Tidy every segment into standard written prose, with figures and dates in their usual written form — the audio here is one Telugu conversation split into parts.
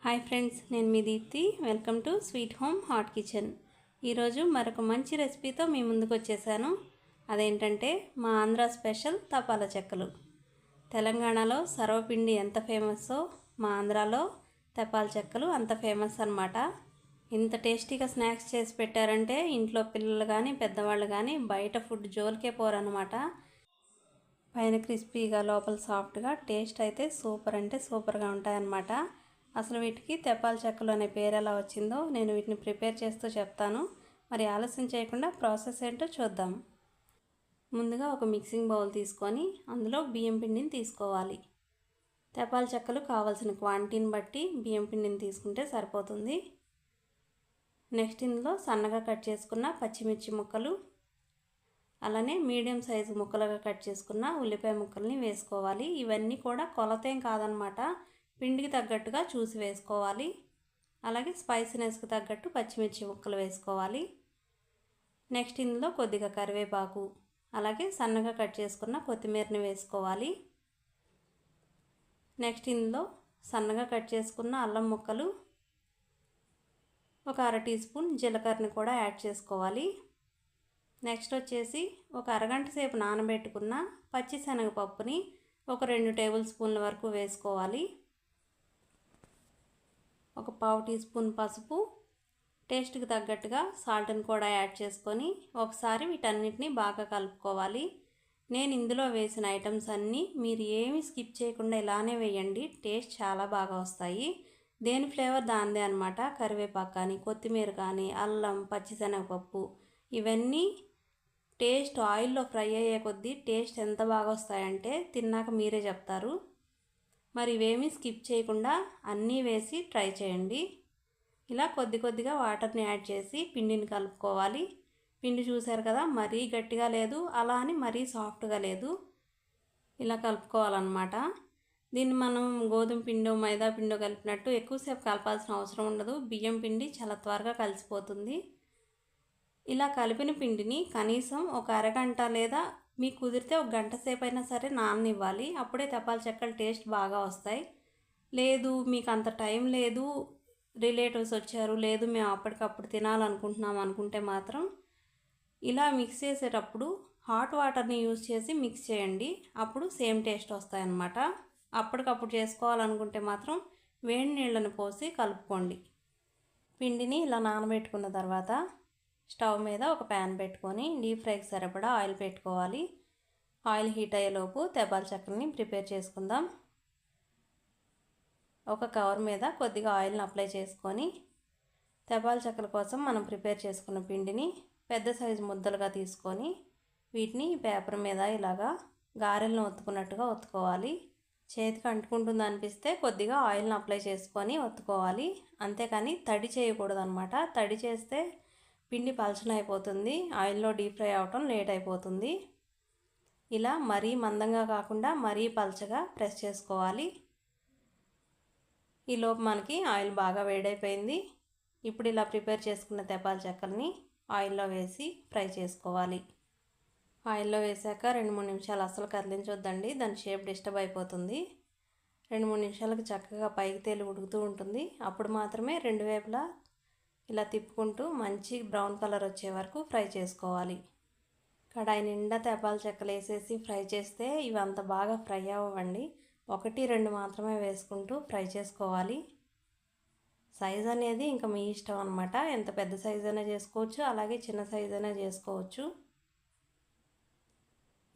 హాయ్ ఫ్రెండ్స్, నేను మీ Deepti. Welcome to sweet home hot kitchen. ఈరోజు మరొక మంచి రెసిపీతో మీ ముందుకు వచ్చేసాను. అదేంటంటే మా ఆంధ్ర స్పెషల్ తపాలా చెక్కలు. తెలంగాణలో సర్వపిండి ఎంత ఫేమస్సో మా ఆంధ్రాలో తపాలా చెక్కలు అంత ఫేమస్ అన్నమాట. ఇంత టేస్టీగా స్నాక్స్ చేసి పెట్టారంటే ఇంట్లో పిల్లలు కానీ పెద్దవాళ్ళు కానీ బయట ఫుడ్ జోలికే పోరన్నమాట. పైన క్రిస్పీగా లోపల సాఫ్ట్గా టేస్ట్ అయితే సూపర్ అంటే సూపర్గా ఉంటాయన్నమాట. అసలు వీటికి తపాలా చెక్కలు అనే పేరు ఎలా వచ్చిందో నేను వీటిని ప్రిపేర్ చేస్తూ చెప్తాను. మరి ఆలస్యం చేయకుండా ప్రాసెస్ ఏంటో చూద్దాం. ముందుగా ఒక మిక్సింగ్ బౌల్ తీసుకొని అందులో బియ్యం పిండిని తీసుకోవాలి. తపాలా చెక్కలు కావాల్సిన క్వాంటిటీని బట్టి బియ్యం పిండిని తీసుకుంటే సరిపోతుంది. నెక్స్ట్ ఇందులో సన్నగా కట్ చేసుకున్న పచ్చిమిర్చి ముక్కలు, అలానే మీడియం సైజు ముక్కలుగా కట్ చేసుకున్న ఉల్లిపాయ ముక్కల్ని వేసుకోవాలి. ఇవన్నీ కూడా కొలతేం కాదనమాట, పిండికి తగ్గట్టుగా చూసి వేసుకోవాలి. అలాగే స్పైసీనెస్కి తగ్గట్టు పచ్చిమిర్చి ముక్కలు వేసుకోవాలి. నెక్స్ట్ ఇందులో కొద్దిగా కరివేపాకు, అలాగే సన్నగా కట్ చేసుకున్న కొత్తిమీరని వేసుకోవాలి. నెక్స్ట్ ఇందులో సన్నగా కట్ చేసుకున్న అల్లం ముక్కలు, ఒక 1/2 టీ స్పూన్ జీలకర్రని కూడా యాడ్ చేసుకోవాలి. నెక్స్ట్ వచ్చేసి ఒక అరగంట సేపు నానబెట్టుకున్న పచ్చిశనగపప్పుని ఒక 2 టేబుల్ స్పూన్ల వరకు వేసుకోవాలి. ఒక 1/2 టీ స్పూన్ పసుపు, టేస్ట్కి తగ్గట్టుగా సాల్ట్ని కూడా యాడ్ చేసుకొని ఒకసారి వీటన్నిటిని బాగా కలుపుకోవాలి. నేను ఇందులో వేసిన ఐటమ్స్ అన్నీ మీరు ఏమి స్కిప్ చేయకుండా ఇలానే వేయండి, టేస్ట్ చాలా బాగా వస్తాయి. దేని ఫ్లేవర్ దానిదే అనమాట. కరివేపాకు కానీ, కొత్తిమీర కానీ, అల్లం, పచ్చిశనగపప్పు ఇవన్నీ టేస్ట్ ఆయిల్లో ఫ్రై అయ్యే కొద్దీ టేస్ట్ ఎంత బాగా వస్తాయంటే తిన్నాక మీరే చెప్తారు. మరి ఇవేమీ స్కిప్ చేయకుండా అన్నీ వేసి ట్రై చేయండి. ఇలా కొద్ది కొద్దిగా వాటర్ని యాడ్ చేసి పిండిని కలుపుకోవాలి. పిండి చూసారు కదా, మరీ గట్టిగా లేదు, అలా అని మరీ సాఫ్ట్గా లేదు. ఇలా కలుపుకోవాలన్నమాట. దీన్ని మనం గోధుమ పిండో మైదా పిండో కలిపినట్టు ఎక్కువసేపు కలపాల్సిన అవసరం ఉండదు. బియ్యం పిండి చాలా త్వరగా కలిసిపోతుంది. ఇలా కలిపిన పిండిని కనీసం ఒక అరగంట లేదా మీకు కుదిరితే ఒక గంట సేపు అయినా సరే నాననివ్వాలి. అప్పుడే తపాలా చెక్కలు టేస్ట్ బాగా వస్తాయి. లేదు మీకు అంత టైం లేదు, రిలేటివ్స్ వచ్చారు, లేదు మేము అప్పటికప్పుడు తినాలనుకుంటున్నాం అనుకుంటే మాత్రం ఇలా మిక్స్ చేసేటప్పుడు హాట్ వాటర్ని యూజ్ చేసి మిక్స్ చేయండి. అప్పుడు సేమ్ టేస్ట్ వస్తాయన్నమాట. అప్పటికప్పుడు చేసుకోవాలనుకుంటే మాత్రం వేడి నీళ్ళని పోసి కలుపుకోండి. పిండిని ఇలా నానబెట్టుకున్న తర్వాత స్టవ్ మీద ఒక ప్యాన్ పెట్టుకొని డీప్ ఫ్రైకి సరిపడా ఆయిల్ పెట్టుకోవాలి. ఆయిల్ హీట్ అయ్యేలోపు తపాలా చెక్కల్ని ప్రిపేర్ చేసుకుందాం. ఒక కవర్ మీద కొద్దిగా ఆయిల్ని అప్లై చేసుకొని తపాలా చెక్కల కోసం మనం ప్రిపేర్ చేసుకున్న పిండిని పెద్ద సైజు ముద్దలుగా తీసుకొని వీటిని పేపర్ మీద ఇలాగా గారెలను ఒత్తుకున్నట్టుగా ఒత్తుకోవాలి. చేతికి అంటుకుంటుంది అనిపిస్తే కొద్దిగా ఆయిల్ని అప్లై చేసుకొని ఒత్తుకోవాలి. అంతేకాని తడి చేయకూడదు అనమాట. తడి చేస్తే పిండి పలచన అయిపోతుంది, ఆయిల్లో డీప్ ఫ్రై అవటం లేట్ అయిపోతుంది. ఇలా మరీ మందంగా కాకుండా మరీ పలచగా ప్రెస్ చేసుకోవాలి. ఈలోపు మనకి ఆయిల్ బాగా వేడైపోయింది. ఇప్పుడు ఇలా ప్రిపేర్ చేసుకున్న తపాలా చెక్కల్ని ఆయిల్లో వేసి ఫ్రై చేసుకోవాలి. ఆయిల్లో వేసాక 2-3 నిమిషాలు అస్సలు కదిలించొద్దండి, దాని షేప్ డిస్టర్బ్ అయిపోతుంది. 2-3 నిమిషాలకు చక్కగా పైకి తేలి ఉడుకుతూ ఉంటుంది. అప్పుడు మాత్రమే రెండు వైపులా ఇలా తిప్పుకుంటూ మంచి బ్రౌన్ కలర్ వచ్చే వరకు ఫ్రై చేసుకోవాలి. కడాయి నిండా తపాలా చెక్కలు వేసేసి ఫ్రై చేస్తే ఇవి అంత బాగా ఫ్రై అవ్వండి. 1-2 మాత్రమే వేసుకుంటూ ఫ్రై చేసుకోవాలి. సైజ్ అనేది ఇంకా మీ ఇష్టం అనమాట. ఎంత పెద్ద సైజ్ అయినా చేసుకోవచ్చు, అలాగే చిన్న సైజ్ అయినా చేసుకోవచ్చు.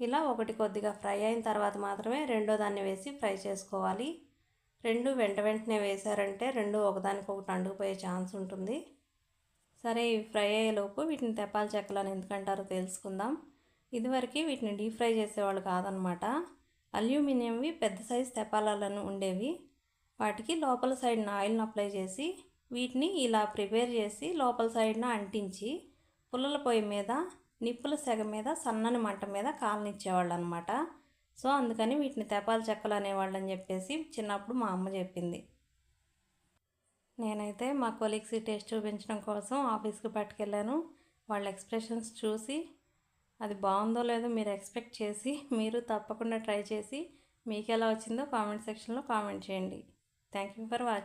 ఇలా ఒకటి కొద్దిగా ఫ్రై అయిన తర్వాత మాత్రమే రెండో దాన్ని వేసి ఫ్రై చేసుకోవాలి. రెండు వెంటనే వేసారంటే రెండు ఒకదానికొకటి అంటుకుపోయే ఛాన్స్ ఉంటుంది. సరే, ఇవి ఫ్రై అయ్యేలోపు వీటిని తపాలా చెక్కలు అని ఎందుకంటారో తెలుసుకుందాం. ఇదివరకు వీటిని డీప్ ఫ్రై చేసేవాళ్ళు కాదనమాట. అల్యూమినియంవి పెద్ద సైజు తపాలాలను ఉండేవి. వాటికి లోపల సైడ్న ఆయిల్ని అప్లై చేసి వీటిని ఇలా ప్రిపేర్ చేసి లోపల సైడ్న అంటించి పుల్లల పొయ్యి మీద నిప్పుల సెగ మీద సన్నని మంట మీద కాలనిచ్చేవాళ్ళు అనమాట. సో అందుకని వీటిని తపాలా చెక్కలు అనేవాళ్ళని చెప్పేసి చిన్నప్పుడు మా అమ్మ చెప్పింది. నేనైతే మా కొలీగ్స్కి టేస్ట్ చూపించడం కోసం ఆఫీస్కి పట్టుకెళ్ళాను. వాళ్ళ ఎక్స్ప్రెషన్స్ చూసి అది బాగుందో లేదో మీరు ఎక్స్పెక్ట్ చేసి మీరు తప్పకుండా ట్రై చేసి మీకు ఎలా వచ్చిందో కామెంట్ సెక్షన్లో కామెంట్ చేయండి. Thank you for watching.